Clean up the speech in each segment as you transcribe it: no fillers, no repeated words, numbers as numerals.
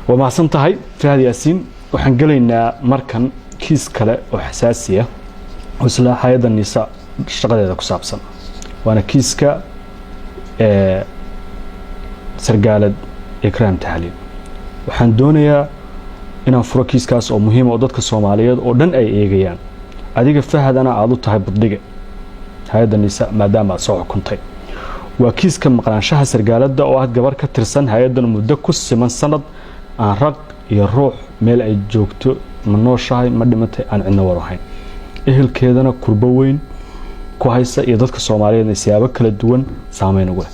وما سنتهي في هذه السين وحنقلنا مركن كيس كلا وحساسية وسلا هذا النساء اشتغل هذا كسابسا وأنا كيسكا سرقالد إكرام تحليل وحن دونيا إن فرو كيسكاس أو مهمة ودتك الصوماليات أو دن أي إيجيان أديك فهد أنا عضوت هاي بالدقة هذا النساء ما دام صوع كنتي وكيس كم مقران شهر سرقالد ده واحد جبر كترسن هيدا المدكوس من سند عن رق يروح ميل أي جوكتو من نور شاي مدمته عن عنا وراهين إيه الكيدنا كربوين كويسة يضدك الصومالية نسيابك للدون سامين وجه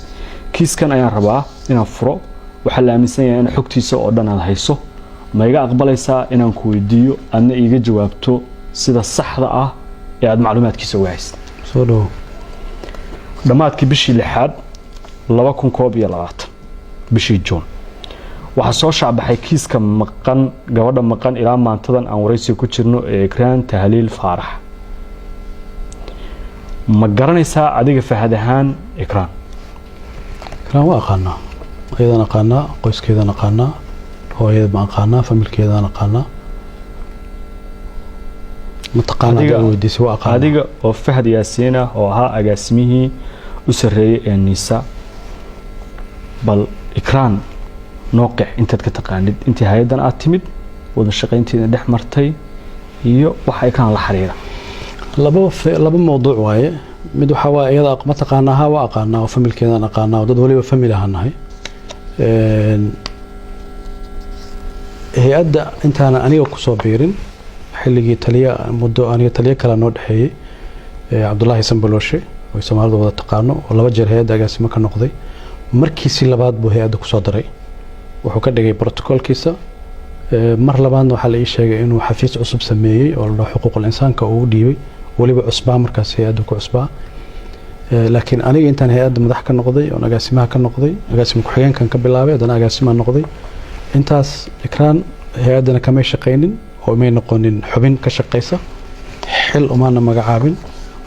كيس كان أيام ربعة إن فرو وحلا من سنة أنا حكتي سو أردنا على هيسو ما يجا أقبل يسا إن كويديو أن يجي جوابته سيدا الصحراء يعني معلومات كيس وعيس سولو دمات بشي لحد لواكم كوبي لغات بشي جون وحصو شعب حيكيس كم مقن جواد مقن إلى ما انتظن أن ورئيسي كتشرنو إكران تهليل فارح مقرن ساعة عديقة في هدهان إكران وأقانا أيضا أقانا قيس كذا نقانا هو أيضا ما أقانا فمل كذا نقانا متقانا داودي سواء أقانا عديقة وفهد ياسينة وها أقاسمه أسرية النساء بل إكران نوقع انت تتقاند انت هايدا اتمد ودا شقينتينا دخ martay iyo waxa ay kan la xariira laba mowduuc waaye mid waxa waa iyada ma taqaanaha waa aqaana oo familkeeda aqaana oo dad waliba family ahanahay hay'adda intaana aniga ku soo biirin xilligii taliya muddo aniga taliya kala noo dhaxeeyay Cabdullaahi Sanbaloshe oo Soomaalidu wada taqaano oo laba jeer hay'adda agaasimo ka noqday markii si labaad buu hay'adda ku soo daray wuxuu ka dhigay protocolkiisa mar labaadna waxa la ii sheegay inuu xafiis cusub sameeyay oo la xuquuqul insaanka uu dhiibay waliba cusbaa markaas hay'adda ku cusbaa laakiin aniga intaan hay'adda madax ka noqday oo agaasimaha ka noqday agaasimo ku xigeenkan ka bilaabay hadana agaasimaha noqday intaas Ikraan hay'adana kama shaqeynin oo may noqonin xubin ka shaqeysa xil umaana magacaabin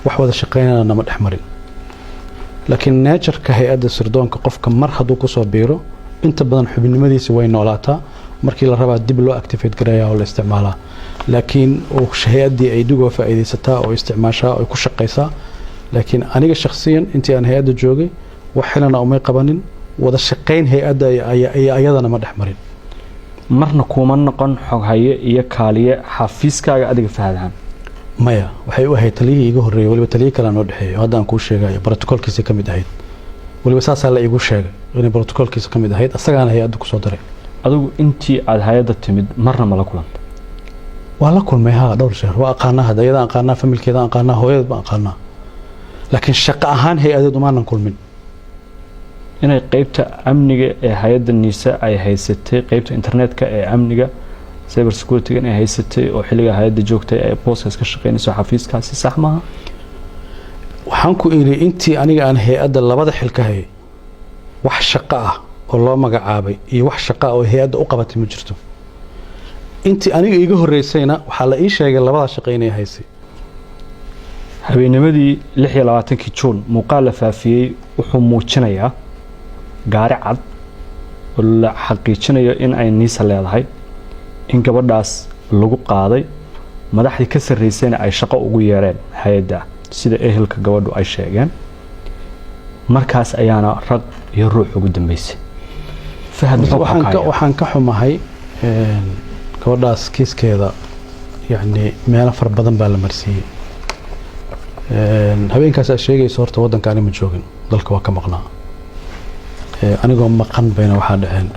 wax wada shaqeynana nama dhaxmarin laakiin nature-ka hay'adda sirdoonka qofka mar haduu ku soo biiro inta badan xubinimadiisa way noolaataa markii la rabaa dib loo activate gareeyaa oo la isticmaalaa laakiin oo hay'adii ay dugo faa'iideysataa oo isticmaashaa oo ku shaqeysaa laakiin aniga shakhsiyan intii aan hay'adda joogay wax xilana umay qabanin wada shaqeyn hay'adda ay ayadana ma dhaxmarin marna kuma noqon xog haye iyo kaaliye xafiiskaaga adiga faahadaan maya waxay u ahayd taliyihii iga horeeyay waliba taliye kale noo dhaxeeyo hadda aan ku sheegayo protocolkiisa ka mid ahayd waliba saasaa la igu sheegay inay protocolkiisa ka mid ahayd asagaana hay'adda ku soo daray adigu intii aad hay'adda timid marna ma la kulantay waa la kulmay haa dhowr jeer waa aqaana hadda iyada aqaana familkeeda aqaana hooyada baan aqaana laakiin shaqo ahaan hay'addu ma aanan kulmin inay qaybta amniga ee hay'adda niisa ay haysatay qaybta internetka ee amniga cyber security ay haysatay oo xilliga hay'adda joogtay ay process ka shaqeynayso xafiiskaasi sax ma waxaan ku iri intii aniga aan hay'adda labada xil ka hayay wax shaqo ah oo loo magacaabay iyo wax shaqo oo hay'adda u qabatay ma jirto intii aniga iga horeysayna waxa la ii sheegay labada shaqo inay haysay habeennimadii 26 Juun muuqaal la faafiyay wuxuu muujinayaa gaari cad oo la xaqiijinayo in ay niisa leedahay in gabadhaas lagu qaaday madaxdii ka sareysayna ay shaqo ugu yeereen hay'adda sida ehelka gabadhu ay sheegeen markaas ayaana rag iyo ruux ugu dambeysay fahad waxaan ka xumahay gabadhaas kiiskeeda yani meel far badan baa la marsiiyay habeenkaas ay sheegayso horta wadanka aan ma joogin dalka waa ka maqnaa anigoo maqan bayna waxa dhaceen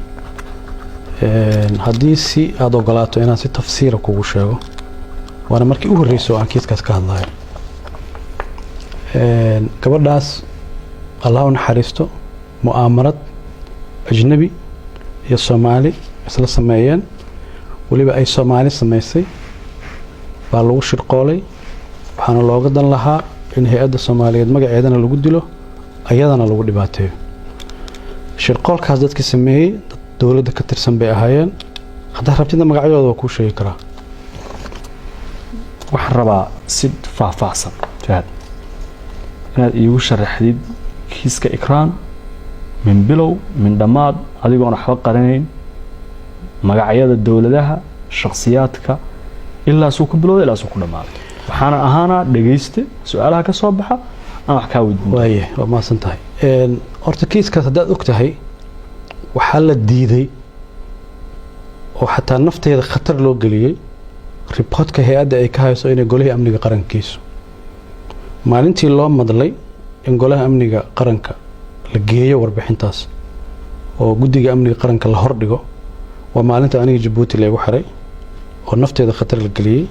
haddii si aad ogolaato inaan si tafsiir kugu sheego waana markii u horeysay aan kiiskaas ka hadlayo gabadhaas Allah u naxariisto mu'aamarad ajnabi iyo Soomaali isla sameeyeen waliba ay Soomaali sameysay baa lagu shirqoolay waxaana looga dan lahaa in hay'adda Soomaaliyeed magaceedana lagu dilo ayadana lagu dhibaateeyo shirqoolkaas dadkii sameeyay dawladda ka tirsan bay ahaayeen hadda rabtida magacyadooda waa ku sheegi karaa waxaan rabaa si faahfaahsan fahad inaad iigu sharaxdid kiiska Ikraan min bilow min dhamaad adigoon waxba qarinayn magacyada dowladaha shakhsiyaadka ilaa suu ku bilowday ilaa suu ku dhamaaday waxaana ahaana dhageyste su'aalaha ka soo baxa aan wax ka weydiin waaye waa maasan tahay horta kiiskaas haddaad og tahay waxaa la diiday oo xataa nafteeda khatar loo geliyey riboodka hay-adda ay ka hayso inay golihii amniga qarankiisu maalintii loo madlay in golaha amniga qaranka la geeyo warbixintaas oo guddiga amniga qaranka la hordhigo waa maalinta aniga Jabuuti lagu xiray oo nafteeda khatar la geliyey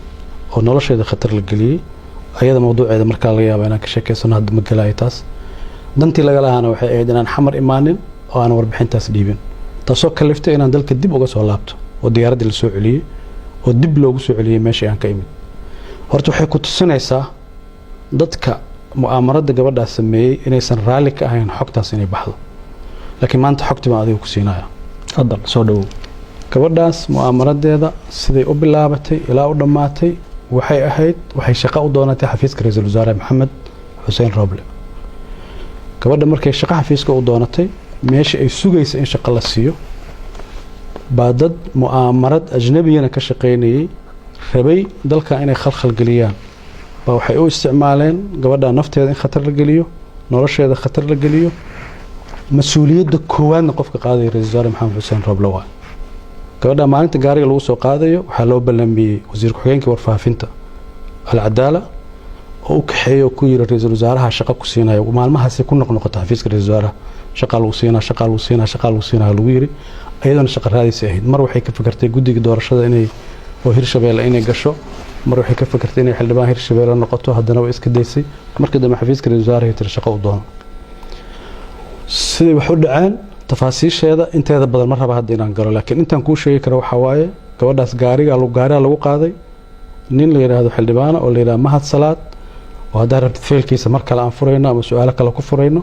oo nolosheeda khatar la geliyey ayada mawduuceeda markaa laga yaabo inaan ka sheekeysano hadda ma galaayo taas dantii laga lahaana waxay ahayd inaan xamar imaanin oo aan warbixintaas dhiibin taasoo kaliftay inaan dalka dib uga soo laabto oo diyaaraddii la soo celiyey oo dib loogu soo celiyey meeshii aan ka imid horta waxay ku tusinaysaa dadka mu'aamarada gabadhaas sameeyey inaysan raalli ka ahayn xogtaas inay baxdo laakiin maanta xogtii baan adiga ku siinaya haddal soo dhawow gabadhaas mu'aamaradeeda siday u bilaabatay ilaa u dhammaatay waxay ahayd waxay shaqo u doonatay xafiiska ra'iisul wasaare maxamed xuseen roble gabadha markay shaqo xafiiska u doonatay meesha ay sugaysa in shaqo la siiyo baa dad mu'aamarad ajnabiyana ka shaqaynayay rabay dalka inay khalkhal geliyaan baa waxay u isticmaaleen gabadha nafteeda in khatar la geliyo nolosheeda khatar la geliyo mas-uuliyadda koowaadna qofka qaadaya ra'iisul wasaare maxamed xuseen roble waa gabadha maalinta gaariga lagu soo qaadayo waxaa loo ballamiyey wasiir ku-xigeenka warfaafinta alcadaala oo u kaxeeyo ku yiri ra'iisul wasaaraha shaqo ku siinayo maalmahaasi ku noqnoqota xafiiska ra'iisul wasaaraha shaqo lagu siinaa lagu yiri ayadana shaqo raadis ahayd mar waxay ka fikirtay guddiga doorashada inay oo Hirshabeelle inay gasho mar waxay ka fikirtay inay xildhibaan Hirshabeelle noqoto haddana way iska daysay markii dambe xafiiska ra'iisul wasaaraha tir shaqo u doono sidii wax u dhaceen tafaasiisheeda inteeda badan ma raba hadda inaan galo laakiin intaan kuu sheegi karo waxa waaye gabadhaas gaariga lagu qaaday nin la yiraahdo xildhibaan oo la yiraahdo Mahad Salaad oo hadda rabtid feelkiisa mar kale aan furayno ama su'aalo kale ku furayno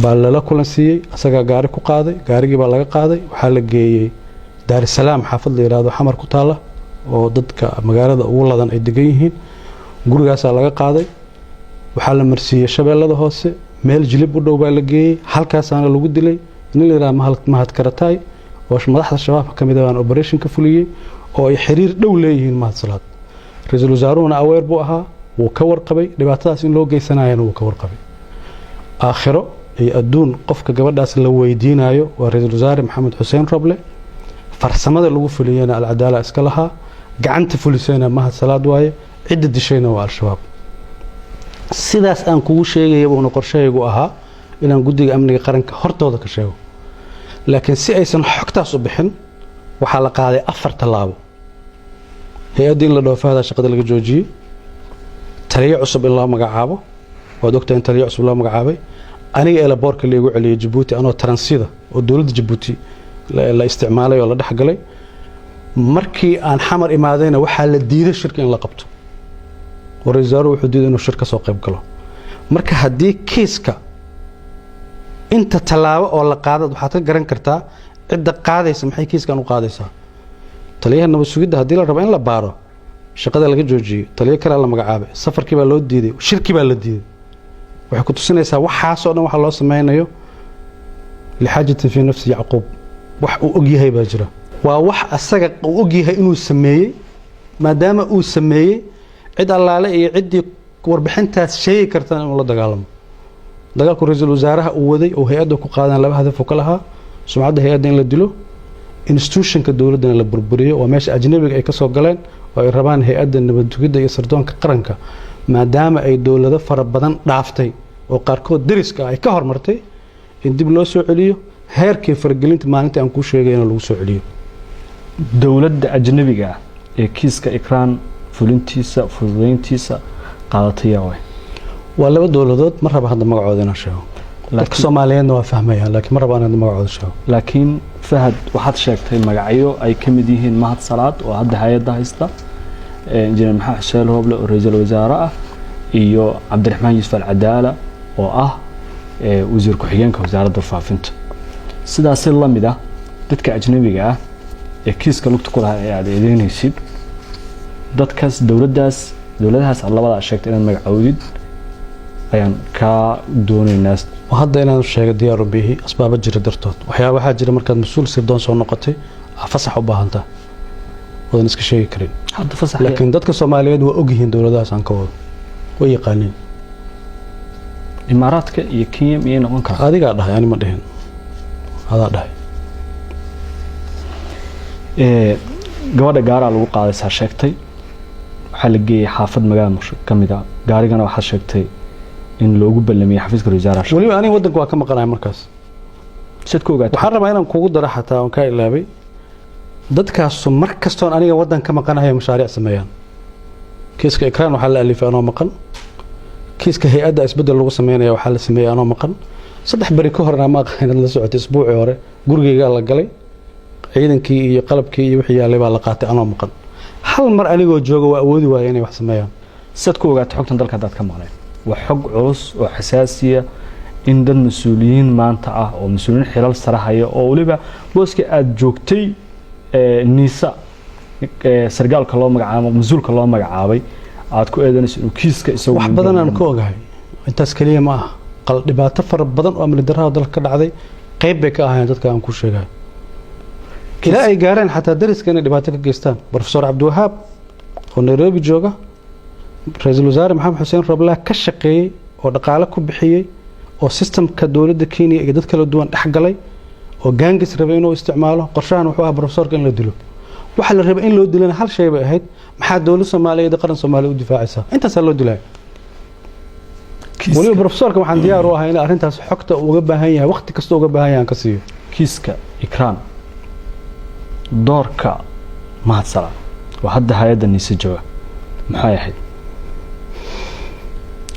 baa la kulan siiyey asaga gaari ku qaaday gaarigii baa laga qaaday waxaa la geeyey Daar es Salaam xaafad la yiraahdo xamar ku taala oo dadka magaalada ugu ladan ay degan yihiin gurigaas laga qaaday waxaa la marsiiyey Shabeellada hoose meel jilib u dhow baa la geeyey halkaasaana lagu dilay nin la yiraahdo Mahad Karatay oo madaxda shabaabka kamid ah operation ka fuliyay oo ay xiriir dhow leeyihiin Mahad Salaad ra'iisul wasaaruhuna aweer buu ahaa wuu ka warqabay dhibaatadaas in loo geysanayana wuu ka warqabay aakhiro ay adduun qofka gabadhaas la weydiinayo waa ra'iisul wasaare maxamed xuseen roble farsamada lagu fuliyayna alcadaala iska lahaa gacanta fulisayna Mahad Salaad waaye cidda dishayna waa al-shabaab sidaas aan kugu sheegay oo qorshaygu ahaa inaan guddiga amniga qaranka hortooda ka sheego laakiin si aysan xogtaas u bixin waxa la qaaday 4 talaabo hay'adda in la dhoofaada shaqada laga joojiyay taliye cusub in loo magacaabo waa doctor taliye cusub loo magacaabay aniga ee boorka leegu celiyay Djibouti anoo transida oo dawladda Djibouti la isticmaalay oo la dhaxgalay markii aan xamar imaadayna waxa la diiday shirka in la qabto waraysaaro wuxuu diiday inuu shirka soo qayb galo marka hadii kiiska inta talaabo oo la qaado waxaad ka garan kartaa cidda qaadaysa maxay kiiskan u qaadaysaa taliyaha nabad sugidda hadii la rabo in la baaro shaqada laga joojiyo taliye kale la magacaabay safarkii baa loo diiday shirkii baa la diiday waxay ku tusinaysaa waxaas oo dhan waxa loo sameeynayo lixaajatin fi nafsi Yacquub wax uu og yahay baa jira waa wax asaga uu og yahay inuu sameeyay maadaama uu sameeyay cid allaale iyo cidii warbixintaas sheegi kartaan in la dagaalamo dagaalku ra'iisul wasaaraha uu waday oo hay'adda ku qaadan laba hadaf oo kala ahaa sumcadda hay'adda in la dilo institutionka dawladana la burburiyo oo meesha ajnabiga ay ka soo galeen oo ay rabaan hay'adda nabad sugidda iyo sirdoonka qaranka maadaama ay dawlado fara badan dhaaftay oo qaarkood dariska ay ka hormartay in dib loo soo celiyo heerkii fargelinta maalinta aan ku sheegayna lagu soo celiyo dawladda ajnabiga ee kiiska ikraan fulintiisa fududeyntiisa qaadatay way waa laba dawladood mar raba hadda magacooda inaan sheego dadka Soomaaliyeedna waa fahmayaan laakiin mar raba inaan magacooda sheego laakiin Fahad waxaad sheegtay magacyo ay kamid yihiin Mahad Salaad oo hadda hay'adda haysta injineer Maxamed Xuseen Roble oo ra'iisul wasaare ah iyo Cabdiraxmaan Yuusuf Al-Cadaala oo ah wasiir ku-xigeenka wasaaradda faafinta sidaas la mid ah dadka ajnabiga ah ee kiiska lugta ku lahaa ee aad eedeynaysid dadkaas dawladahaas labada sheegtay in magacoodid ayaan ka doonaynaa hadda inaan sheego diyaar u bihi asbaabo jira dartood waxaa jira markaad mas'uul sirdoon soo noqotay fasax u baahantaa wadan iska sheegi karin hadda fasax laakiin dadka Soomaaliyeed waa og yihiin dawladahaas aan ka wado way yaqaaniin imaaraadka iyo Kenya iyo noqon kara adiga dhahay ani ma dhihin hada dhahay gabadha gaara lagu qaaday saa sheegtay waxa la geeyay xaafad magaalada Muqdisho kamida gaarigana waxa sheegtay in loogu ballamiyay xafiiska wasaarada waliba ani wadanka waa ka maqanahay markaas sidku ogaatay waxaan rabaa inaan kugu daro xataa aan ka ilaabay dadkaas mar kastoon aniga wadanka ka maqanahay mashaariic sameeyaan kiiska ikraan waxa la alifay anoo maqan kiiska hay'adda isbedel lagu sameeyo waxa la sameeyay anoo maqan saddex bari ka horna ma aqaan la socotay isbuucii hore gurigeyga la galay ciidankii iyo qalabkii iyo wixii yaalay baa la qaatay anoo maqan hal mar anigoo jooga waa awoodi waayay inay wax sameeyaan sidku ogaatay xogtan dalka dad ka maqnay waa xog culus oo xasaasiya in dad mas'uuliyiin maanta ah oo mas'uuliyiin xilal sare haya oo waliba booska aad joogtay niisa sargaalka loo magacaabo mas'uulka loo magacaabay aad ku eedanayso inuu kiiska isagu wax badan aan ka ogahay intaas kaliya ma aha qal dhibaato fara badan oo amni darrada dalka ka dhacday qayb bay ka ahaayeen dadka aan ku sheegay kila ay gaareen xataa dariska inay dhibaato ka geystaan professor Abdiwahaab oo Nairobi jooga ra'iisul wasaare Maxamed Xuseen Roble ka shaqeeyay oo dhaqaale ku bixiyay oo systemka dawladda Kenya iyo dad kala duwan dhaxgalay oo gaangis rabay inuu isticmaalo qorshahan wuxuu ahaa professorka in la dilo waxa la rabay in loo dilana hal shay bay ahayd maxaa dawladda Soomaaliyeed qaran Soomaaliya u difaacaysaa intaas loo dilay waliba professorka waxaan diyaar u ahay in arrintaas xogta uga baahan yahay waqti kasta uga baahan yahay ka siiyo kiiska ikraan doorka mahadsala waa hadda hay'adda niisa jooga maxay ahayd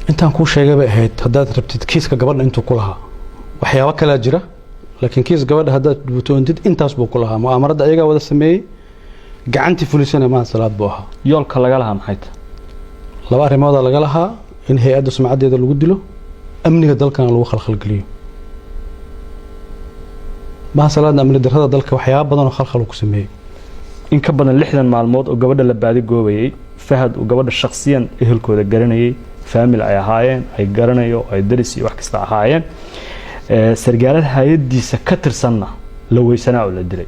intaan ku sheegay bay ahayd hadaad rabtid kiiska gabadha intuu ku lahaa waxyaabo kala jira laakiin kiis gabadha hadaad dubtoontid intaas buu ku lahaa mu'aamarada ayaga wada sameeyay gacanti fulisana mahadsalaad buu ahaa yoolka laga lahaa maxay tahay laba arrimood laga lahaa in hay'adda sumcadeeda lagu dilo amniga dalkana lagu khalkhal geliyo mahadsalaadna amni darrada dalka waxyaabo badan oo khalkhal ku sameeyay in ka badan 60 maalmood oo gabadha la baadi goobayay fahad oo gabadha shakhsiyan ehelkooda garanayay family ay ahaayeen ay garanayo ay daris iyo wax kasta ahaayeen sargaalada hay'adiisa ka tirsanna la weysanaa oo la dilay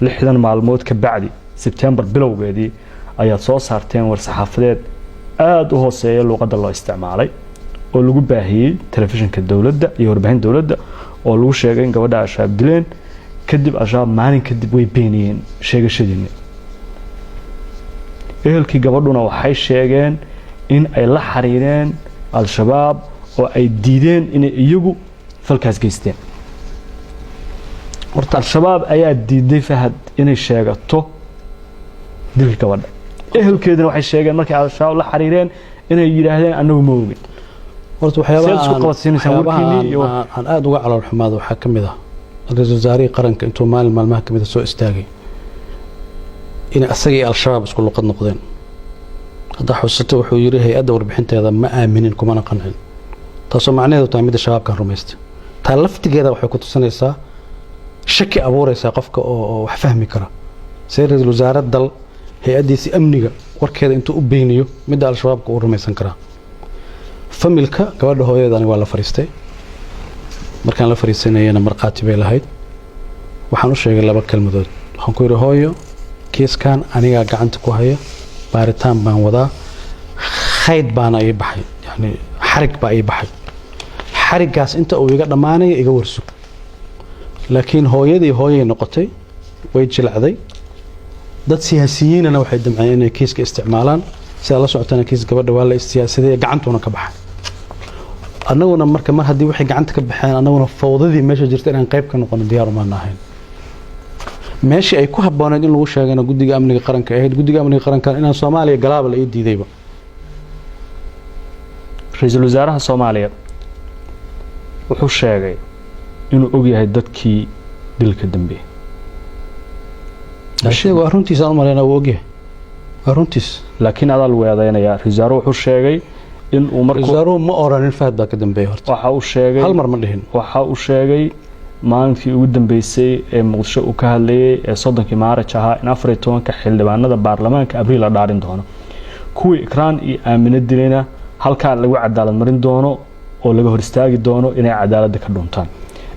60 maalmood ka bacdi September bilowgeedii ayaa soo saarteen war saxaafadeed aad u hooseeya luqadda loo isticmaalay oo lagu baahiyay telefishinka dawladda iyo warbaahin dawladda oo lagu sheegay in gabadha ashaab dileen kadib ashaab maalin kadib way beeniyeen sheegashadiina ehelkii gabadhuna waxay sheegeen in ay la xariireen al-shabaab oo ay diideen inay iyagu falkaas geysteen horta al-shabaab ayaa diiday fahad inay sheegato dilka gabadha ehelkeeduna waxay sheegeen markay al-shabaab la xariireen inay yiraahdeen anagu ma ogin horta waxyaabaha aan aad uga calool xumaado waxaa ka mid ah ra'iisul wasaaraha qaranka intuu maalmaha ka mid soo istaagay in asagii al-shabaab isku luqad noqdeen hadda xusato wuxuu yiri hay'adda warbixinteeda ma aaminin kuma qancin taasoo macnaheedu tahay mid shabaabkan rumaystay taa laftigeeda waxay ku tusinaysaa shaki abuuraysa qofka oo wax fahmi kara ra'iisul wasaarada dal hay'adiisi amniga warkeeda intuu u beyniyo mid al-shabaabka uu rumaysan kara familka gabadha hooyadeedana waa la fariistay markaan la fariisanayna marqaati bay lahayd waxaan u sheegay laba kalmadood waxaan ku yiri hooyo kiiskan aniga gacanta ku haya baaritaan baan wadaa khayd baana ay baxay yani xarig baa ay baxay xarigaas inta uu iga dhamaanay iga warsug laakiin hooyadii hooyay noqotay way jilacday dad siyaasiyiinna waxay damceen inay kiiska isticmaalaan si la socotana kiis gabadha waa la siyaasadeey gacantuna ka baxay annaguna marka mar hadii wixii gacanta ka baxeen annaguna fawdadii meesha jirtay inaan qayb ka noqono diyaar uma nahayn meeshii ay ku habooneed in lagu sheegana guddiga amniga qaranka ahayd guddiga amniga qaranka inaan Soomaaliya galaab la diidayba ra'iisul wasaaraha Soomaaliya wuxuu sheegay inuu og yahay dadkii dilka dambe asheego aruntiisa aan mareena uu og yahay aruntiis laakiin aad lagu weedaynaya ra'iisul wasaaruhu wuxuu sheegay in uu markuu wasaaruhu ma oranin fahad baa ka dambeeyay horta waxa uu sheegay hal mar ma dhihin waxa uu sheegay maalintii ugu dambeysay ee Muqdisho uu ka hadlayay ee 30 Maarch ahaa in 14 xildhibaanada baarlamaanka Abriil la dhaarin doono kuwii ikraan iyo aamina dileena halka lagu cadaalad marin doono oo laga hor istaagi doono inay cadaaladda ka dhuntaan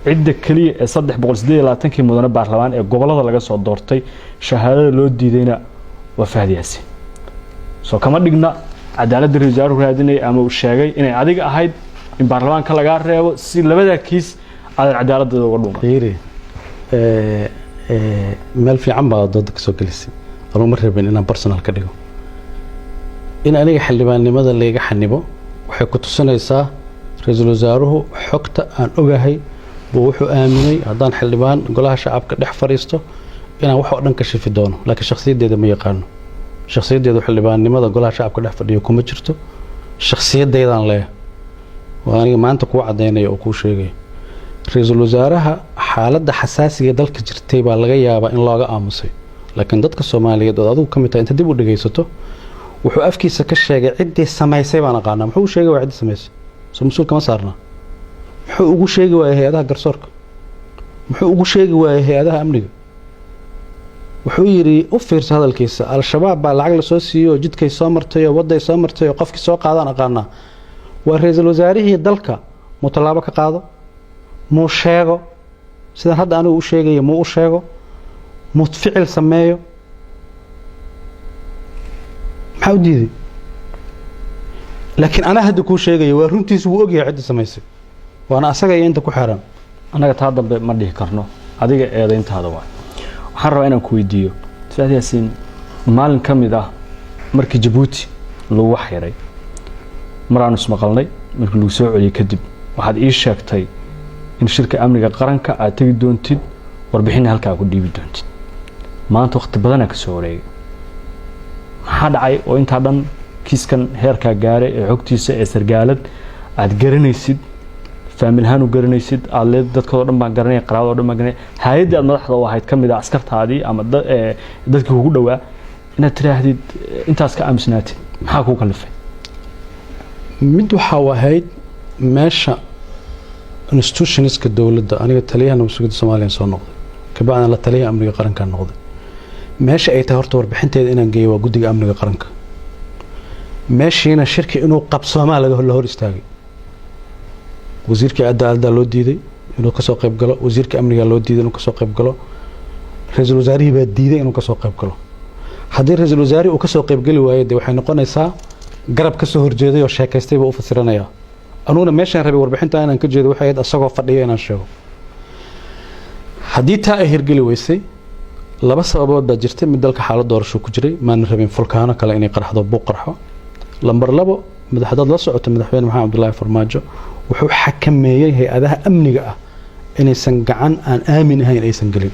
cidda kaliya ee 328 mudane baarlamaan ee gobolada laga soo doortay shahaadada loo diidayna waa Fahad Yaasin soo kama dhigna cadaaladda ra'iisul wasaaruhu raadinay ama uu sheegay inay adiga ahayd in baarlamaanka laga reebo si labada kiis aan cadaaladda uga dhuuman fiiri meel fiican baa dad ka soo gelisay anuu ma rabin inaan personal ka dhigo in aniga xildhibaannimada leega xanibo waxay ku tusinaysaa ra'iisul wasaaruhu xogta aan ogahay buu wuxuu aaminay haddaan xildhibaan golaha shacabka dhex fariisto inaan wax oo dhan ka shifi doono laakiin shakhsiyadeeda ma yaqaano shakhsiyadeedu xildhibaannimada golaha shacabka dhex fadhiyo kuma jirto shakhsiyadeedaan leeyahay waa aniga maanta kuu caddaynaya oo kuu sheegaya ra'iisul wasaaraha xaaladda xasaasiga dalka jirtay baa laga yaabaa in looga aamusay laakiin dadka Soomaaliyeed oo adigu kamid tahay inta dib u dhageysato wuxuu afkiisa ka sheegay ciddii samaysay baan aqaanaa muxuu sheegay waa ciddii samaysay soo mas'uul kama saarna muxuu ugu sheegi waayay hay'adaha garsoorka muxuu ugu sheegi waayay hay'adaha amniga wuxuu yiri u fiirso hadalkiisa al-shabaab baa lacag la soo siiyay oo jidkay soo martay oo waday soo martay oo qofkii soo qaadaan aqaanaa waa ra'iisul wasaarihii dalka mutalaabo ka qaado muu sheego sida hadda anigu u sheegay muu u sheego muu ficil sameeyo maxaa u diiday laakiin ana hadda kuu sheegay waa runtiisu wuu ogyahay cidda samaysay waana asaga iyo inta ku xeeran anaga taa dambe ma dhihi karno adiga eedayntaada waa waxaan rabaa inaan ku weydiiyo Fahad Yaasin maalin ka mid ah markii Djibouti lagu xiray maraan ismaqalnay markii lagu soo celiyay kadib waxaad ii sheegtay in shirka amniga qaranka aad tagi doontid warbixin halka ku dhiibi doontid maanta waqti badan ka soo wareegay maxaa dhacay oo inta dhan kiiskan heerka gaaray ee xogtiisa ee sargaalad aad garanaysid faamilhaan u garanaysid aad dadkooda dhan baan garanay qaraabada dhan baan garanay hay'adda aad madaxda u ahayd kamid ah askartaadii ama dadkii ugu dhawaa inaad tiraahdid intaas ka aamusnaatid maxaa ku kalifay mid waxa wahayd meesha institutionska dawladda aniga taliyaha nabadgelyada Soomaaliya soo noqday ka bacdan la taliyaha amniga qaranka noqday meesha ay tahay horta warbixinteeda inaan geeyo waa guddiga amniga qaranka meeshiina shirki inuu qabsoomaa laga hor istaagay wasiirka cadaaladda loo diiday inuu ka soo qayb galo wasiirka amniga loo diiday inuu ka soo qayb galo ra'iisul wasaarihi baa diiday inuu ka soo qayb galo haddii ra'iisul wasaarihi uu ka soo qayb gali waayo waxay noqonaysaa garab ka soo horjeeday oo sheekaystay buu u fasiranaya anuna meeshaan rabay warbixinta inaan ka jeedo waxay ahayd asagoo fadhiyo inaan sheego haddii taa ay hirgeli weysay laba sababood baa jirtay mid dalka xaalad doorasho ku jiray maan rabin fulkaano kale inay qarxdo buu qarxo lambar 2 madaxda la socota madaxweyne Maxamed Abdullaahi Farmaajo wuxuu xakameeyay hay'adaha amniga ah inaysan gacan aan aamin ahayn aysan galin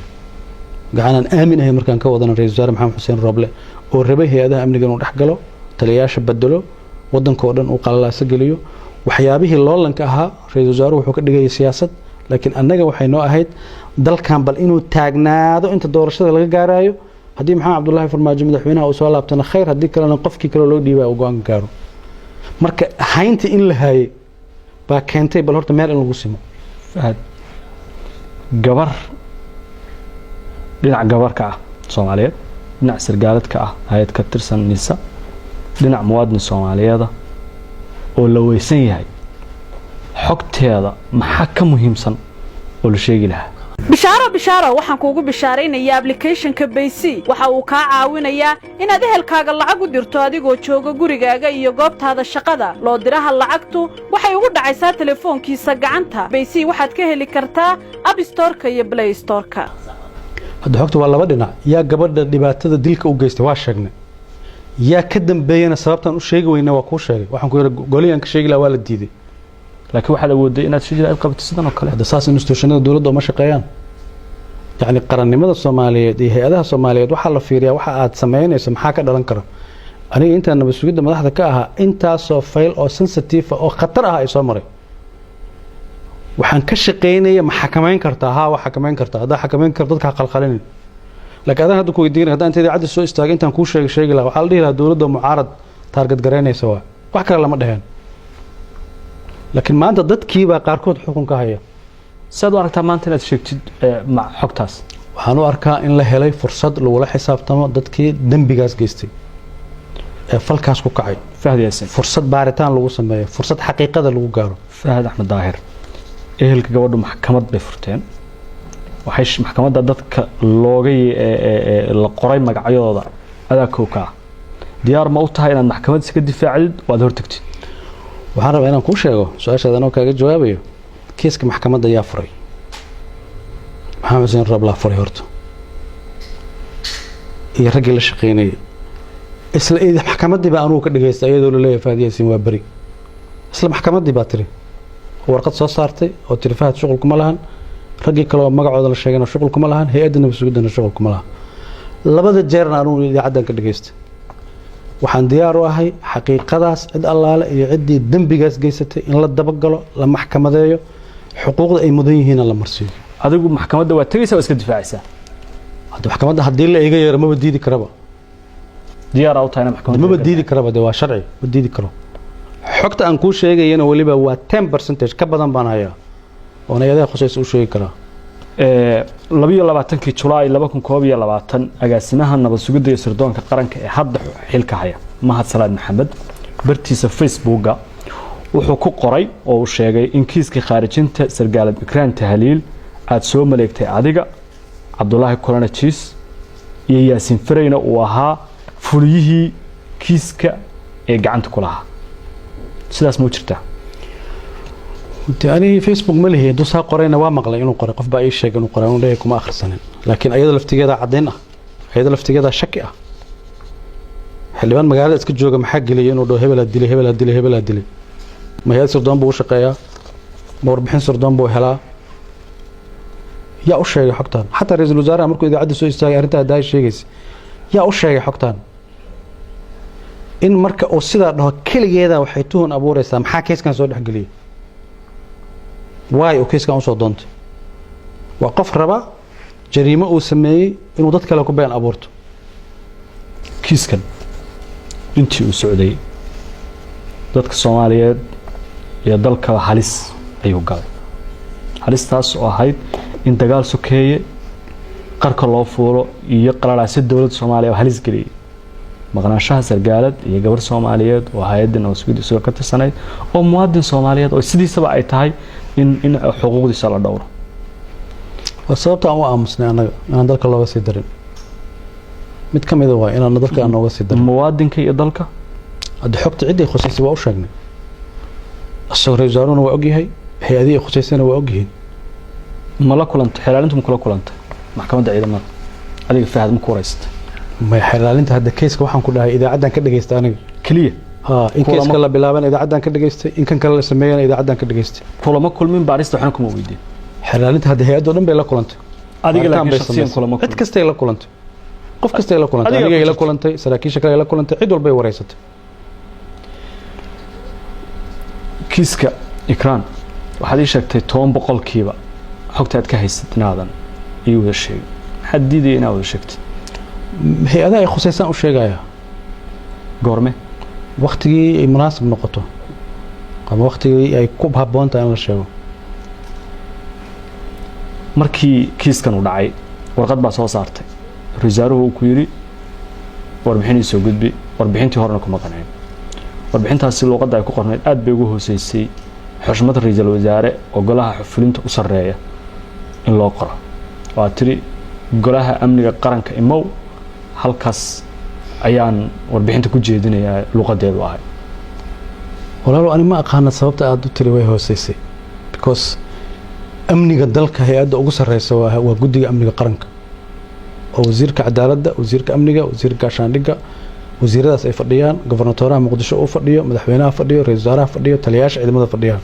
gacan aan aamin ahayn markaan ka wadana ra'iisul wasaare Maxamed Xuseen Roble oo rabay hay'adaha amniga inuu dhex galo taliyaasha bedelo wadanka oo dhan uu qalalaas galiyo waxyaabihii loolanka ahaa ra'iisul wasaaruhu wuxuu ka dhigay siyaasad laakiin annaga waxay noo ahayd dalkan bal inuu taagnaado inta doorashada laga gaarayo haddii Maxamed Abdullaahi Farmaajo madaxweynaha uu soo laabtana khayr haddii kalena qofkii kale loo dhiibay uu go'aan gaaro marka haynta in la haayay baa keentay bal horta meel in lagu simo Fahad gabar dhinac gabarka ah Soomaaliyeed dhinac sargaaladka ah hay'ad ka tirsan nisa dhinac muwaadin Soomaaliyeed oo la weysan yahay xogteeda maxaa ka muhiimsan oo la sheegi lahaa bishaaro waxaan kuugu bishaaraynayaa application-ka Baysi waxa uu ka caawinayaa inaad ehelkaaga lacag u dirto adigoo jooga gurigaaga iyo goobtaada shaqada loo diraha lacagtu waxay ugu dhacaysaa telefoonkiisa gacanta Baysi waxaad ka heli kartaa App Store-ka iyo Play Store-ka hadda xogtu waa laba dhinac yaa gabadha dhibaatada dilka u geystay waa sheegnay yaa ka dambeeyana sababtan u sheegi weyna waa ku sheegay waxaan ku yiri goliyan ka sheegi la waa la diiday laakiin waxa la wooday inaad shijir ay qabto sidan oo kale hada saas institutionada dawladda ma shaqeeyaan yani qarannimada Soomaaliyeed iyo hay'adaha Soomaaliyeed waxa la fiiriyaa waxa aad sameynayso maxaa ka dhalan kara aniga inta nabadgelyada madaxda ka ahaa intaas oo file oo sensitive oo khatar ah ay soo maray waxaan ka shaqeynaya ma xakameyn kartaa ha waxa xakameyn kartaa hada xakameyn kartaa dadka qalqalin laakiin hadda ku weydiin hadda inta cadda soo istaagay intaan ku sheegi la waxa la dhihi lahaa dawladda mucaarad target gareynaysa wax kale lama dhahan laakiin maanta dadkii baa qaarkood xukun ka haya saad u aragtaa maanta inaad sheegtid ma xogtaas waxaan u arkaa in la helay fursad lagu la xisaabtamo dadkii dambigaas geystay ee falkaas ku kacay Fahad Yaasin fursad baaritaan lagu sameeyo fursad xaqiiqada lagu gaaro fahad axmed daahir ehelka gabadhu maxkamad bay furteen waxay maxkamadda dadka looga la qoray magacyadooda adaa kowka diyaar ma u tahay inaad maxkamad iska difaacdid waad hortagtid waxaan rabaa inaan kuu sheego su-aashaada anoo kaaga jawaabayo kiiska maxkamadda yaa furay maxamed xuseen rooblaa furay horta iyo raggii la shaqeynayay isla maxkamaddii baa anugu ka dhageystay iyadoo la leeyahay Fahad Yaasiin waa beri isla maxkamaddii baa tiri warqad soo saartay oo tiri Fahad shuqul kuma lahan raggii kale oo magacooda la sheegana shuqul kuma lahan hay'adda nabadsugiddana shuqul kuma lahan labada jeerna anugu idaacaddan ka dhageystay waxaan diyaar u ahay xaqiiqadaas cid allaale iyo ciddii dembigaas geysatay in la dabagalo la maxkamadeeyo xuquuqda ay mudan yihiin la marsiiyo adigu maxkamadda waa tagaysaa oo iska difaacaysaa hadda maxkamadda haddii la iga yeero maba diidi karaba diyaar u tahay maxkamadda maba diidi karaba de waa sharci ma diidi karo xogta aan kuu sheegayana waliba waa 10% ka badan baan hayaa oo nayada khusayso u sheegi karaa 22 Julaay 2021 agaasimaha nabad sugidda iyo sirdoonka qaranka ee hadda xilka haya Mahad Salaad Maxamed bartiisa Facebooka wuxuu ku qoray oo uu sheegay in kiiska khaarijinta sargaalad Ikraan Tahliil aad soo maleegtay adiga Cabdullaahi Kulana Chiis iyo Yaasiin Fareyna uu ahaa fuliyihii kiiska ee gacanta ku lahaa sidaas ma jirtaa أنا فيسبوك ملهي دوسها قرينا وامقلا إنه قري قف بأي شيء إنه قري إنه ليكم آخر سنة لكن أيضا الافتقاد عدينا أيضا الافتقاد شكئة حلبان مقالة اسكت جوجا محق لي إنه دو هبل هدلي هبل هدلي هبل هدلي ما هي سردان بو شقيا ما ربحين سردان بو هلا يا أشياء حقتان حتى رئيس الوزراء أمركم إذا عدى سوء استاغ أرنتها داي شيء يا أشياء حقتان إن مركا أو سيدا ده كل جيدا وحيتون أبو رئيسا محا كيس كان سود حق لي واي oo kiiska aan soo doontay waa qof raba jariimo uu sameeyay inuu dad kale ku been abuurto kiiskan intii uu socday dadka Soomaaliyeed iyo dalka halis ayuu galay halistaas oo ahayd in dagaal sokeeye qarka loo fuulo iyo qararaasada dawladda Soomaaliya oo halis galiyay maqnaanshaha sargaalad iyo gabar Soomaaliyeed oo hay'adda nabadsugiddda soo ka tirsanay oo muwaadin Soomaaliyeed oo sidiisaba ay tahay in xuquuqdiisa la dhowro wasabta aan u aamusnay anaga aan dalka looga sii darin mid kamid ah waa inaan dalka aan nooga sii darin muwaadinka iyo dalka hadda xogta cidii khusaysi waa u sheegnay asoo reesaaruna waa ogyahay hay'adii khusaysana waa ogyihiin ma la kulantay xilaalintu ma kula kulantay maxkamadda ciidamada adiga Fahad ma ku wareystay ma xilaalinta hadda kiiska waxaan ku dhahay idaacaddan ka dhageystay aniga kaliya إن كيس كلا بلابن إذا عدنا كده جيست إن كان كلا سمينا إذا عدنا كده جيست كل ما كل من باريس تحنا كم ويدين حلالنت هذا هي أدونم بيلا كلنت أديك لكن شخصيا كل ما كل كستي لا كلنت قف كستي لا كلنت أديك لا كلنت سراكي شكل لا كلنت عدول بي وريست كيسك إكران وحدي شكتي توم بقول كيبا حكتت كهيست نادن يوذا الشيء حديدي أنا وذا شكت هي هذا خصيصا وش جاية قرمه وقتي مناسب نقطه قام وقتي أي كوب هبونت أنا الشيء markii kiiskan u dhacay warqad baa soo saartay risaaruhu ku yiri warbixin soo gudbi warbixintii horena kuma qancin warbixintaasi luqadda ay ku qornayd aad bay ugu hooseysay xushmad ra'iisul wasaare oo golaha fulinta u sareeya in loo qoro waa tiri golaha amniga qaranka imow halkaas ayaan warbixinta ku jeedinayaa luqadeedu ahay walaalo ani ma aqaan sababta aad u tiri way hooseysay because amniga dalka hay'adda ugu sareysa waa guddiga amniga qaranka oo wasiirka cadaaladda wasiirka amniga wasiirka gaashaandhigga wasiiradaas ay fadhiyaan gobernatoraha muqdisho uu fadhiyo madaxweynaha fadhiyo ra'iisul wasaaraha fadhiyo taliyaasha ciidamada fadhiyaan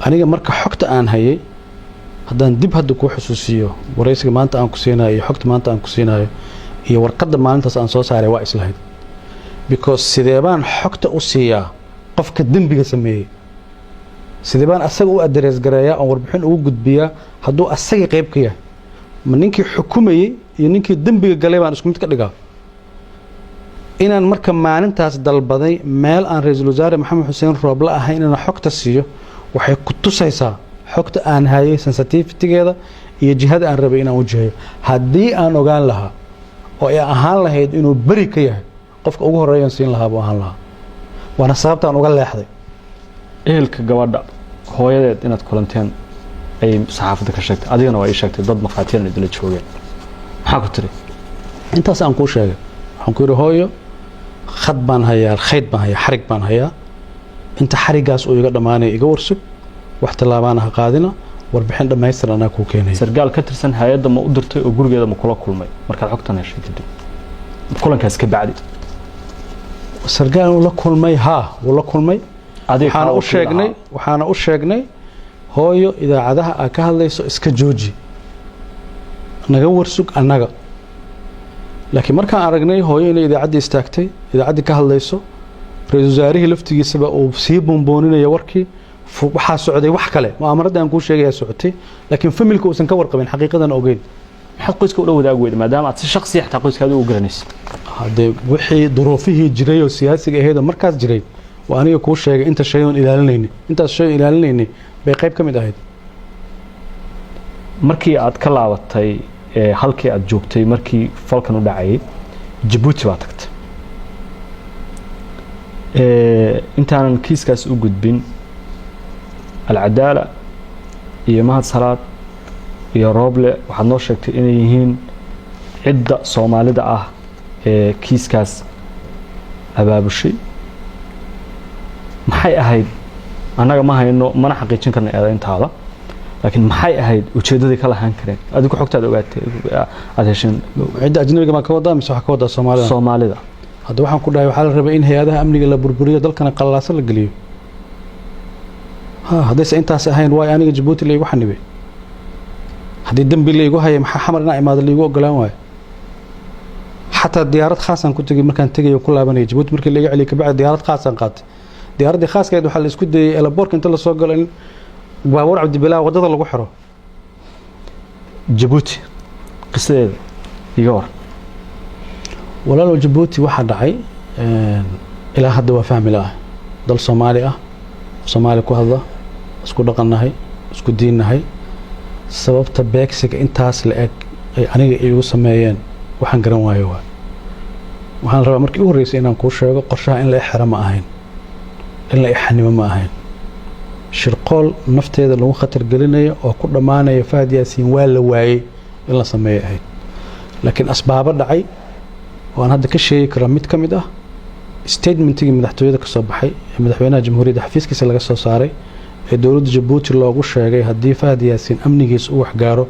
aniga marka xogta aan hayay haddaan dib hadda ku xusuusiyo wareysiga maanta aan ku siinayo xogta maanta aan ku siinayo iyo warqadda maalintaas aan soo saaray waa islahayd because sidee baan xogta u siiyaa qofka dembiga sameeyay sidee baan asaga u address gareeyaa oo warbixin ugu gudbiyaa hadduu asaga qayb ka yahay ma ninkii xukumayay iyo ninkii dembiga galay baan isku mid ka dhigaa inaan marka maalintaas dalbaday meel aan ra'iisul wasaare maxamed xuseen rooble ahayn inaan xogta siiyo waxay ku tusaysaa xogta aan hayay sensitivity-geeda iyo jihada aan rabay inaan wajahayo haddii aan ogaan lahaa oo ay ahaan lahayd inuu beri ka yahay qofka ugu horeeyan siin lahaa buu ahaan lahaa waana sababta aan uga leexday ehelka gabadha hooyadeed inaad kulanteen ay saxaafadda ka sheegtay adigana waa ii sheegtay dad maqaatiyan idila joogeen maxaa ku tiri intaas aan kuu sheegay waxaan ku yidhi hooyo khad baan hayaa khayd baan hayaa xarig baan hayaa inta xarigaas uu iga dhammaanaya iga warsug wax tallaabaana ha qaadina warbixin dhammaystir anaa kuu keenaya sargaal ka tirsan hay-adda ma u dirtay oo gurigeeda ma kula kulmay markaad xogtan heshay kadib kulankaas ka bacdi sargaal uu la kulmay wuu la kulmay waxaana u sheegnay hooyo idaacadaha aad ka hadlayso iska jooji naga warsug annaga laakiin markaan aragnay hooyo inay idaacaddii istaagtay idaacaddii ka hadlayso ra-iisul wasaarihii laftigiisaba uu sii boonbooninaya warkii waxaa socday wax kale mu'aamarada aan kuu sheegayaa socotay laakiin familka uusan ka warqabin xaqiiqadan ogeyn maxaad qoyska ula wadaagi weyda maadaama aad si shakhsi xataa qoyskaada u garanaysa haddee wixii duruufihii jiray oo siyaasiga ahayd oo markaas jiray waa aniga kuu sheegay intaas shay oon ilaalinaynay bay qayb ka mid ahayd markii aad ka laabatay halkii aad joogtay markii falkan u dhacayay Djibouti baa tagtay intaanan kiiskaas u gudbin alcadaala iyo mahad salaad iyo rooble waxaad noo sheegtay inay yihiin cidda soomaalida ah ee kiiskaas abaabushay maxay ahayd annaga ma hayno mana xaqiijin karna eedayntaada laakiin maxay ahayd ujeedadii ka lahaan kareen adigu xogtaad ogaatay aad hesheen cidda ajnabiga ma ka wadaa mise waxa ka wadaa Soomaalida hadda waxaan ku dhahay waxaa la rabay in hay-adaha amniga la burburiyo dalkana qalalaasa la geliyo haddayse intaas ahayn waay aniga Djibouti laygu xanibay haddii dambi laygu hayay maxaa xamar inaa imaado laygu ogolaan waayo xataa diyaarad khaasaan ku tegay markaan tegayo ku laabanaya Djibouti markii laga celiyay kabacdi diyaarad khaasaan qaatay diyaaraddii khaaskayd waxaa la isku dayay elaboorka inta la soo galo in baabuur cabdibilaa wadada lagu xiro Djibouti qisadeeda iga war walaalow Djibouti waxaa dhacay ilaa hadda waa fahmi laah dal Soomaali ku hadla isku dhaqannahay isku diinnahay sababta beegsiga intaas la eg ay aniga igu sameeyeen waxaan garan waayo waxaan rabaa markii u horreysay inaan kuu sheego qorshaha in la xiro ma ahayn in la xanimo ma ahayn shirqool nafteeda lagu khatar gelinayo oo ku dhammaanaya Fahad Yaasiin waa la waayay in la sameeyo ahayd laakiin asbaabo dhacay oo aan hadda ka sheegi karo mid ka mid ah statementigii madaxtooyada ka soo baxay ee madaxweynaha jamhuuriyadda xafiiskiisa laga soo saaray ee dowladda Djibouti loogu sheegay haddii Fahad Yaasiin amnigiisa uu wax gaaro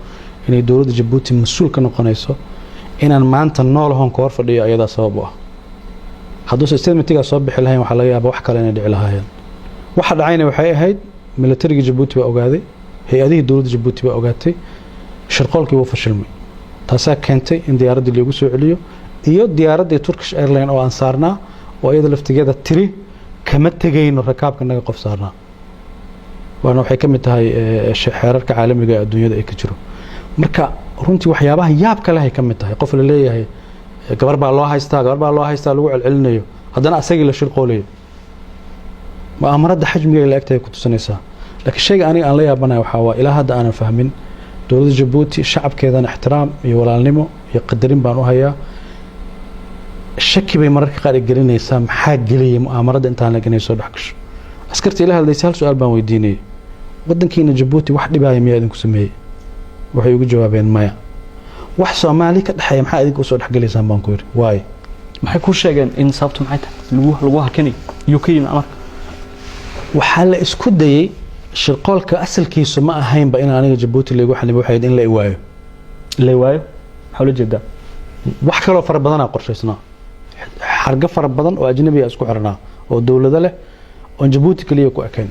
inay dowladda Djibouti mas'uul ka noqonayso inaan maanta nool hoon ka hor fadhiyo ayadaa sabab u ah hadduu statementigaa soo bixi lahayn waxaa laga yaabaa wax kale inay dhici lahaayeen waxa dhacayna waxay ahayd militariga Djibouti baa ogaaday hay-adihii dowladda Djibouti baa ogaatay shirqoolkii wuu fashilmay taasaa keentay in diyaaraddii lagu soo celiyo iyo diyaaraddii Turkish Airlines oo aan saarnaa oo iyada laftigeeda tiri kama tegayno rakaabka naga qof saarnaa waana waxay ka mid tahay xeerarka caalamiga ee adduunyada ay ka jiro marka runtii waxyaabaha yaabka leh ay ka mid tahay qof la leeyahay gabar baa loo haystaa lagu celcelinayo haddana asagii la shirqoolayo mu'aamarada xajmiga la egtahay ku tusinaysaa laakiin shayga aniga aan la yaabanayo waxaa waa ilaa hadda aanan fahmin dowladda Djibouti shacabkeedana ixtiraam iyo walaalnimo iyo qadarin baan u hayaa shaki bay mararka qaar gelinaysaa maxaa geliyay mu'aamarada intaan la ganay soo dhaxgasho askarta ila hadlaysay hal su'aal baan weydiinay wadankiina Djibouti wax dhibaaya miyaa idinku sameeyay waxay ugu jawaabeen maya wax Soomaali ka dhaxay maxaa idinku soo dhaxgalaysaan baan ku yiri waay maxay ku sheegeen in sababtu maxay tahay lagu hakani UK amarka waxaa la isku dayay shirqoolka asalkiisu ma ahaynba in aniga Djibouti lagu xanibay waxay in la iwaayo maxaa la jeedaa wax kale oo fara badan aan qorshaysnaa xarga fara badan oo ajnabi ah isku xirnaa oo dawladda leh oo Djibouti kaliya ku ekayn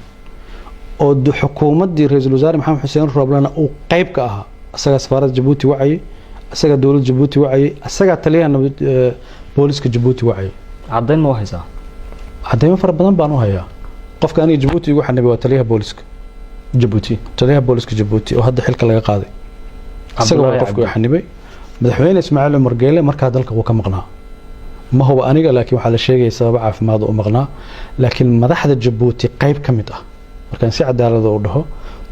oo xukuumaddii ra'iisul wasaare Maxamed Xuseen Rooblana uu qayb ka ahaa asaga safaaradda Djibouti wacay asaga dawladda Djibouti wacay asaga taliyaha booliska Djibouti wacay caddayn ma haysaa caddayn fara badan baan u hayaa qofka aniga Djibouti ugu xanibay waa taliyaha booliska Djibouti oo hadda xilka laga qaaday asaga waa qofka xanibay madaxweyne Ismaaciil Umar Geele markaa dalka uu ka maqnaa ma huwa aniga laakiin waxa la sheegay sabab caafimaad oo maqnaa laakiin madaxda Djibouti qayb ka mid ah markaan si cadaalad u dhaho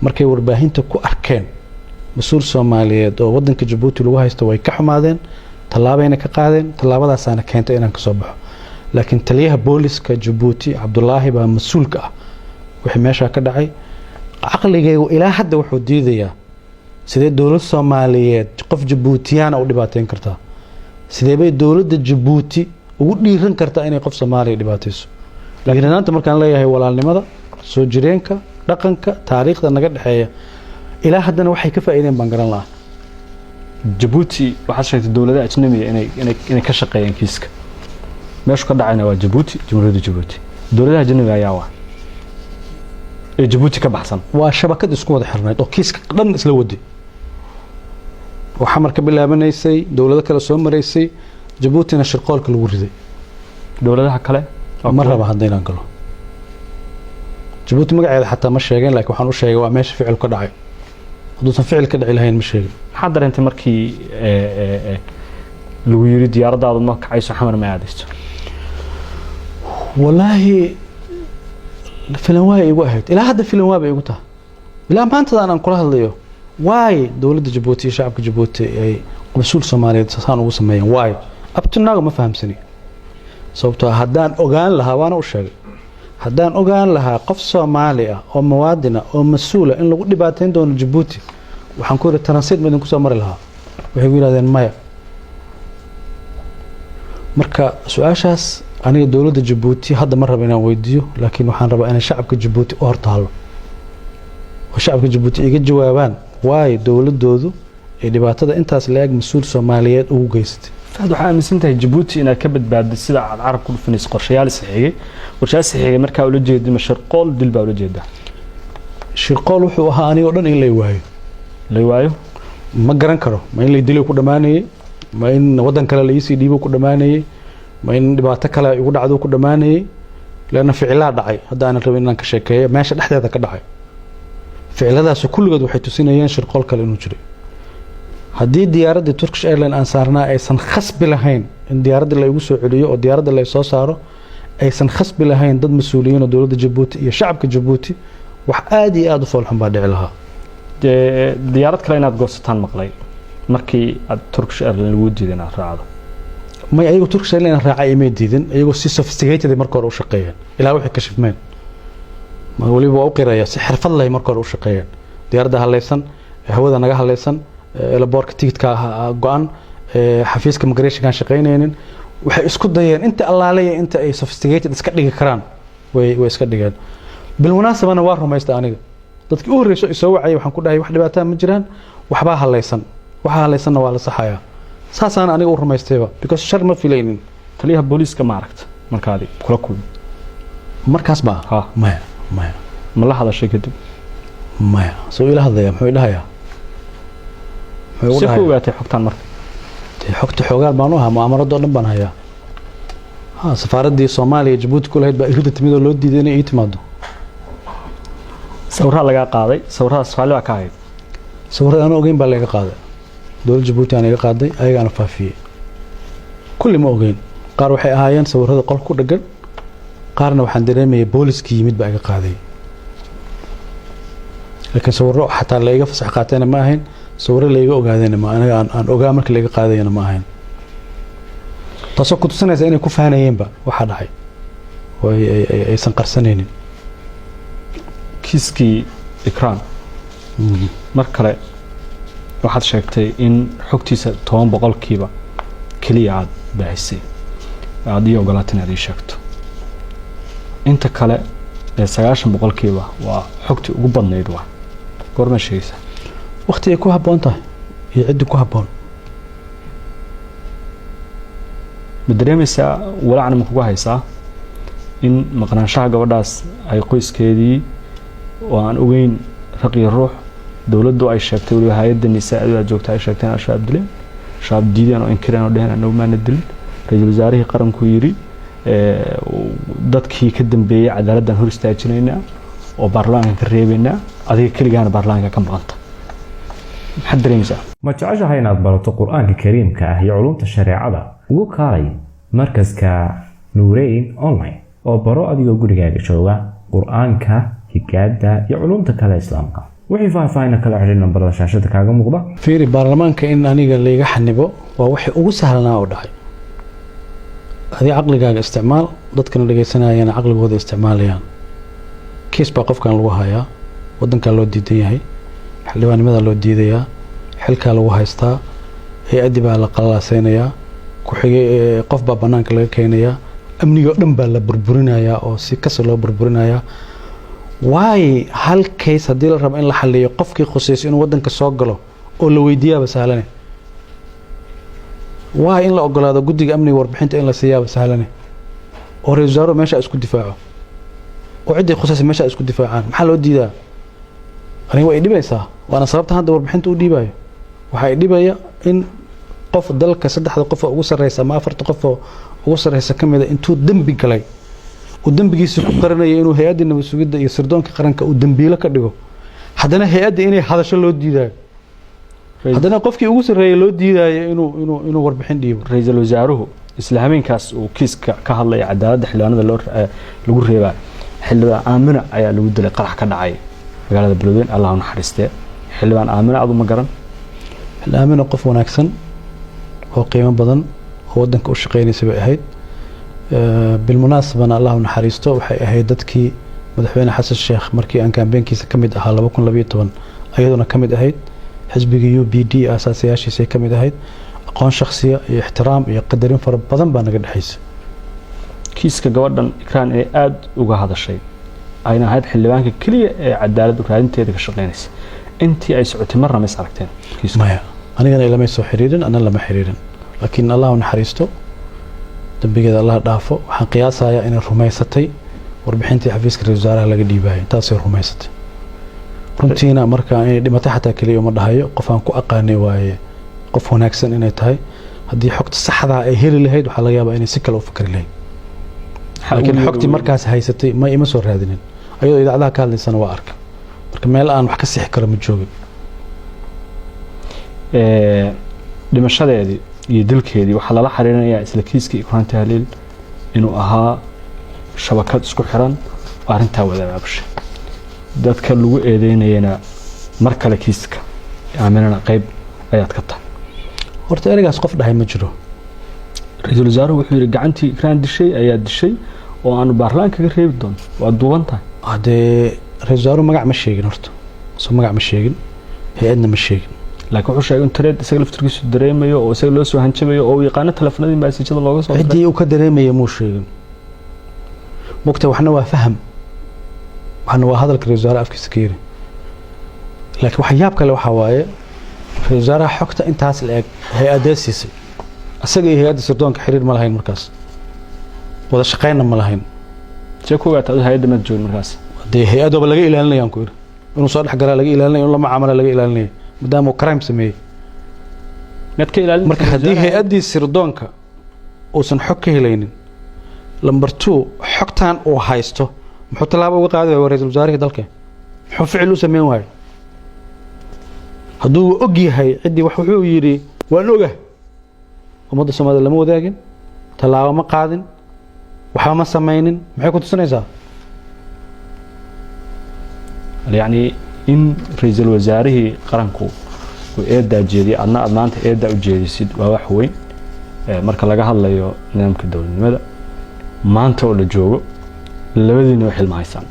markay warbaahinta ku arkeen mas'uul Soomaaliyeed oo wadanka Djibouti lagu haysto way ka xumaadeen talaabayna ka qaadeen talaabadaasana keentay inaan ka soo baxo laakiin taliyaha booliska Djibouti Cabdullaahi baa mas'uulka ah wixii meesha ka dhacay caqligaygu ilaa hadda wuxuu diidayaa sidee dowlad Soomaaliyeed qof Jabuutiyaan u dhibaateyn kartaa sidee bay dowladda Jabuuti ugu dhiiran kartaa inay qof Soomaaliya dhibaateyso laakiin markaan leeyahay walaalnimada soo jireenka dhaqanka taariikhda naga dhaxeeya ilaa haddana waxay ka faa'iideen baan garan lahaa Jabuuti waxaa sheegtay dowladaha ajnabiga inay ka shaqeeyaan kiiska meeshu ka dhacayna waa Jabuuti jamhuuriyadda Jabuuti dowladaha ajnabiga ayaa waa ee Jabuuti ka baxsan waa shabakad isku wada xirnayd oo kiiska dhan isla waday waxa marka bilaabanaysay dowlado kale soo mareysay Jabuutina shirqoolka lagu riday dowladaha kale ma raba haddaynan galo Jabuuti magaceeda xataa ma sheegeen laakiin waxaan u sheegay waa meesha ficil ka dhacay hadduusan ficil ka dhici lahayn ma sheegin maxaa dareentay markii lagu yiri diyaaradaadu ma kacayso xamar ma aadayso wallaahi filan waa igu ahayd ilaa hadda filan waa igu tahay ilaa maanta aan kula hadlayo waay dowladda Jabuuti iyo shacabka Jabuuti ay qubsul Soomaaliyeed saan ugu sameeyeen waay abtunaaga ma fahamsani sababtoo haddaan ogaan lahaa waana u sheegay haddaan ogaan lahaa qof Soomaali ah oo muwaadin ah oo mas'uul ah in lagu dhibaateyn doono Jabuuti waxaan ku yiri transit ma idin ku soo mari lahaa waxay u yiraahdeen maya marka su'aashaas aniga dowladda Jabuuti hadda ma rabo inaan weydiiyo laakiin waxaan rabaa in shacabka Jabuuti u hortaalo oo shacabka Jabuuti iga jawaabaan waay dowladoodu ee dhibaatada intaas la eg mas'uul Soomaaliyeed ugu geystay fahad waxa aaminsantahay Jabuuti inay ka badbaadid sida aad carab ku dhufanayso qorshayaal saxiixay marka ula jeedo shirqool dil baa ula jeeda shirqool wuxuu ahaa aniga dhan in la waayo ma garan karo ma in la dilay ku dhamaanayay ma in wadan kale la isi dhiibo ku dhamaanayay ma in dhibaato kale ugu dhacdo ku dhamaanayay leena ficilaa dhacay hadda aan rabin inaan ka sheekeeyo meesha dhexdeeda ka dhacay ficiladaas kulligood waxay tusinayeen shirqool kale inuu jiray haddii diyaaradda Turkish Airlines aan saarnaa aysan khasbi lahayn in diyaaradda la igu soo celiyo oo diyaaradda la soo saaro aysan khasbi lahayn dad mas'uuliyiin oo dowladda Jabuuti iyo shacabka Jabuuti wax aad iyo aad u foolxun baa dhici lahaa diyaarad kale inaad goosataan maqlay markii aad Turkish Airlines lagu diiday inaad raacdo ma ayagu Turkish Airlines raacay ma diidin ayagu si sophisticated markii hore u shaqeeyeen ilaa wixii ka shifmeen ma waliba waa u qiraya si xirfad leh markii hore u shaqeeyeen diyaaradda halaysan hawada naga halaysan laboorka tigidka go'an xafiiska migration kan shaqeynayeen waxay isku dayeen inta allaalaya inta ay sophisticated iska dhigi karaan way iska dhigeen bil munaasabana waa rumaystay aniga dadkii u horeeyay isoo wacay waxaan ku dhahay wax dhibaato ma jiraan waxba halaysan waxa halaysanna waa la saxayaa saasaan aniga u rumaystayba because shar ma filaynin taliyaha booliska ma aragta markaadi kula kulmi markaas ba maya ma la hadashay kadib maya soo ila hadlaya muxuu dhahayaa si ku ogaatay xogtaan marka xogta xogaal baan u ahaa mu'aamarado dhan baan hayaa safaaradii Soomaaliya Jabuuti ku lahayd baa irida timid oo loo diiday inay ii timaado sawirada laga qaaday sawirada Soomaaliya waa ka hayd sawirada aan ogeyn baa laga qaaday dowladda Jabuuti aan iga qaaday ayagana faafiyay kulli ma ogeyn qaar waxay ahaayeen sawirada qol ku dhagan qaarna waxaan dareemayay booliskii yimid baa iga qaaday laakiin sawirro xataa la iga fasax qaatayna ma ahayn sawirro la iga ogaadayna ma aniga aan ogaa markii la iga qaadayna ma ahayn taasoo ku tusinaysa inay ku faanayeenba waxa dhacay way aysan qarsanaynin kiiskii Ikraan mar kale waxaad sheegtay in xogtiisa 10% kaliya aad baahisay aad iyo ogolaatay inaad sheegto inta kale 90% waa xogtii ugu badnayd waa goorma sheegaysaa waqti ay ku habboon tahay iyo cid ku habboon madareemaysaa walacna ma kugu haysaa in maqnaanshaha gabadhaas ay qoyskeedii oo aan ogeyn raqiy ruux dawladdu ay sheegtay waliba hay'adda nisaa'adu ay joogtay ay sheegteen shaab dileen shaab diideen oo inkireen oo dheheen annagu maana dilin ra'iisul wasaarihii qaranku yiri dadkii ka dambeeyay cadaaladdan hor istaajinayna oo baarlamaanka ka reebayna adiga kaligaana baarlamaanka ka maqanta maxaad dareemaysaa ma jeceshahay inaad barato qur-aanka kariimka ah iyo culumta shareecada ugu kaalay markaska nuureyn online oo baro adigoo gurigaaga jooga qur-aanka higaada iyo culumta kale islaamka wixii faahfaahin kala xiriir nambarada shaashada kaaga muuqda fiiri baarlamaanka in aniga layga xanibo waa wixii ugu sahlanaa oo dhacay adii caqligaaga isticmaal dadkana dhageysanayana caqligooda isticmaalayaan kiis baa qofkan lagu hayaa wadankaa loo diidan yahay xildhibaannimadaa loo diidayaa xilkaa lagu haystaa hay-addii baa la qalalaaseynaya ku-xigay qof baa bannaanka laga keenayaa amnigoo dhan baa la burburinayaa oo si kasta loo burburinayaa waayo hal case haddii la rabo in la xaliyo qofkii khusayso inuu wadanka soo galo oo la weydiiyaaba sahlane waayo in la ogolaado guddiga amniga warbixinta in la siiyaaba sahlane oo ra-iisul wasaaruhu meesha isku difaaco oo ciddii khusaysa meesha isku difaacaan maxaa loo diidaa aniga way dhibaysaa waana sababta hadda warbixinta u dhiibayo waxaa dhibaya in qof dalka 3 qof oo ugu sareysa ama 4 qof oo ugu sareysa kamida intuu dambi galay uu dambigiisa ku qaranaya inuu hay'adda nabad sugidda iyo sirdoonka qaranka uu dambiilo ka dhigo haddana hay'adda inay hadasho loo diidayo haddana qofkii ugu sareeyay loo diidayo inuu warbixin dhiibo ra'iisul wasaaruhu isla habeenkaas uu kiiska ka hadlay cadaaladda xildhibaanada lagu reebay xildhibaan Aamina ayaa lagu dilay qarax ka dhacay magaalada Beledweyne Allah u naxariistay xildhibaan Aamina adu ma garan Aamina qof wanaagsan oo qiimo badan oo wadanka u shaqeynaysa bay ahayd بالمناسبة الله نحرسته وحي أهي دتكي مدحوينا حسن الشيخ مركي أن كان بينكي كمد أها 2012 أيضا كمد أهيد حزب يو بي دي أساسياشي سي كمد أهيد أقوان شخصية احترام يقدرين فرب بدن بانا قد حيس كيسك قواردن إكران إيه آد وقا هذا الشيء أين هاد حلوانك كلية عدالة وكرادين تيدك الشغلينيس انتي أي سعوتي مرة ما يسعركتين مايا أنا قانا إلا ما يسو حريرا أنا لما حريرا لكن الله نحرسته dambigeeda Allah dhaafo waxaan qiyaasayaa inay rumaysatay warbixintii xafiiska ra'iisul wasaaraha laga dhiibay taasoo rumaysatay runtiina marka ay dhimatay xataa kaliya uma dhahayo qof aan ku aqaanay waaye qof wanaagsan inay tahay haddii xogta saxda ah ay heli lahayd waxa laga yaabaa inay si kale u fikri lahayd laakiin xogtii markaas haysatay ma ima soo raadinin ayadoo idaacadaha ka hadlaysana waa arka marka meel aan wax ka sixi karo ma joogin dhimashadeedii iyo dilkeedii waxa lala xariirinayaa isla kiiskii Ikraan Tahliil inuu ahaa shabakad isku xiran oo arinta wadaabashay dadka lagu eedeynayna mar kale kiiska Aaminana qayb ayaad ka tahay horta erigaas qof dhahay ma jiro ra'iisul wasaaruhu wuxuu yiri gacantii Ikraan dishay ayaa dishay oo aanu baarlamaanka ka reebi doon waa duuban tahay hadee ra'iisul wasaaruhu magac ma sheegin horta soo magac ma sheegin hay'adna ma sheegin laakiin wuxuu sheegay in tareed isaga laftirkiisu dareemayo oo isaga loo soo hanjabayo oo yaqaan telefoonadii maasajada looga soo cidii uu ka dareemayo muu sheegin mugta waxna waa faham waxna waa hadalka ra'iisul wasaaraha afkiisa ka yiri laakiin waxa yaab kale waxa waaye ra'iisul wasaaraha xogta intaas la eg hay'adda siisay asaga iyo hay'adda sirdoonka xiriir ma lahayn markaas wada shaqeynna ma lahayn jeekoga taad hay'adda ma joogin markaas hadii hay'adda laga ilaalinayo aan ku yiri inuu soo dhex galaa laga ilaalinayo in la macaamalo laga ilaalinayo maadaama crime sameeyay nadka ilaalin marka hadii hay'adii sirdoonka uusan xog ka helaynin number 2 xogtan uu haysto muxuu talaabo uga qaaday ra'iisul wasaaraha dalka muxuu ficil u sameeyay waay haduu og yahay cidii wax wuxuu yiri waan ogahay umada Soomaaliya lama wadaagin talaabo ma qaadin waxa ma sameeynin maxay ku tusinaysaa يعني إن رئيس الوزراء قرنكو وإيدا جدي أنا أدنانت إيدا وجديد وواحوين مركز لقى هلا يو نعم كدول لماذا ما أنت ولا جوجو لبدي نوح المعيسان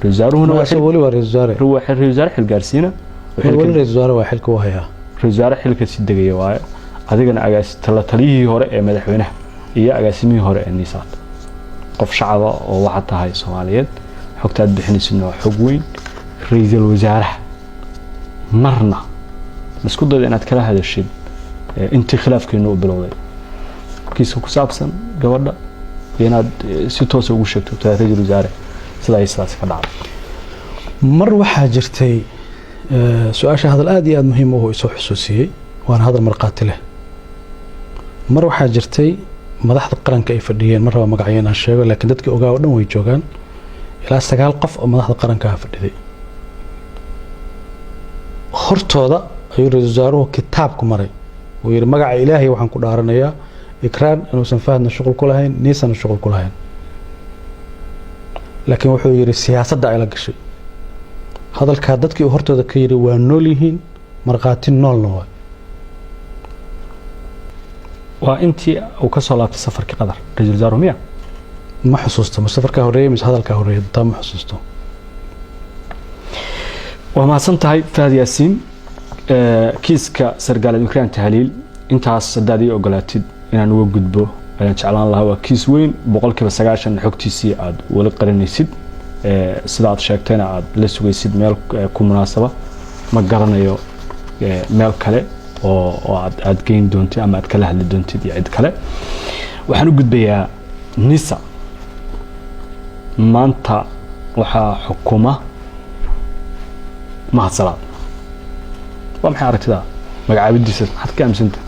رئيس هنا واحد ولا رئيس وزراء روح رئيس وزراء حل جارسينا ولا رئيس وزراء واحد كوهيا رئيس وزراء حل كسيدقية واي هذيك أنا أجلس تلاتليه هراء مدحونه هي أجلسمي هراء النساء قف شعبة وواحد هاي الصوماليات حكت بحني سنة حقوين رئيس الوزراء مرنا بس كنت أنا أتكلم هذا الشيء أنت خلاف كأنه بالوضع كيس كسابسن جواردا يناد ستوس وشكت بتاع رئيس الوزراء سلا يسلاس كذا مر وحاجرتي سؤال هذا الآدي مهم وهو يسوي حسوسي وأنا هذا المرقات له مر وحاجرتي مدحت القرن كيف الدين مرة مقعين هالشيء لكن دتك أوجا ويجوجان إلى استقال قف مدحت القرن كيف الدين hortooda ayuu ra'iisul wasaaruhu kitaabku maray oo yiri magaca Ilaahay waxaan ku dhaaranayaa Ikraan inuusan faahna shuqul ku lahayn niisan shuqul ku lahayn laakiin wuxuu yiri siyaasadda ay la gashay hadalka dadkii hortooda ka yiri waa nool yihiin marqaati noolna waa intii uu ka soo laabtay safarkii qadar ra'iisul wasaaruhu miya ma xusuusto safarka horeeyay mis hadalka horeeyay taa ma xusuusto ومحسن تهي فهد ياسين كيسكا سرقالة إكرام تهليل intaas sadaadii ogolaatid inaan uga gudbo ayaan jeclaan lahaa waa kiis weyn boqolkiiba 90 xogtiisii aad wali qaranaysid sida aad sheegtayna aad la sugaysid meel ku munaasaba ma garanayo meel kale oo aad geyn doontid ama aad kala hadli doontid iyo cid kale waxaan u gudbayaa nisa maanta waxaa xukuma mahadsalaad waa maxay aragtida magacaabidiisa maxaad ka aaminsantahay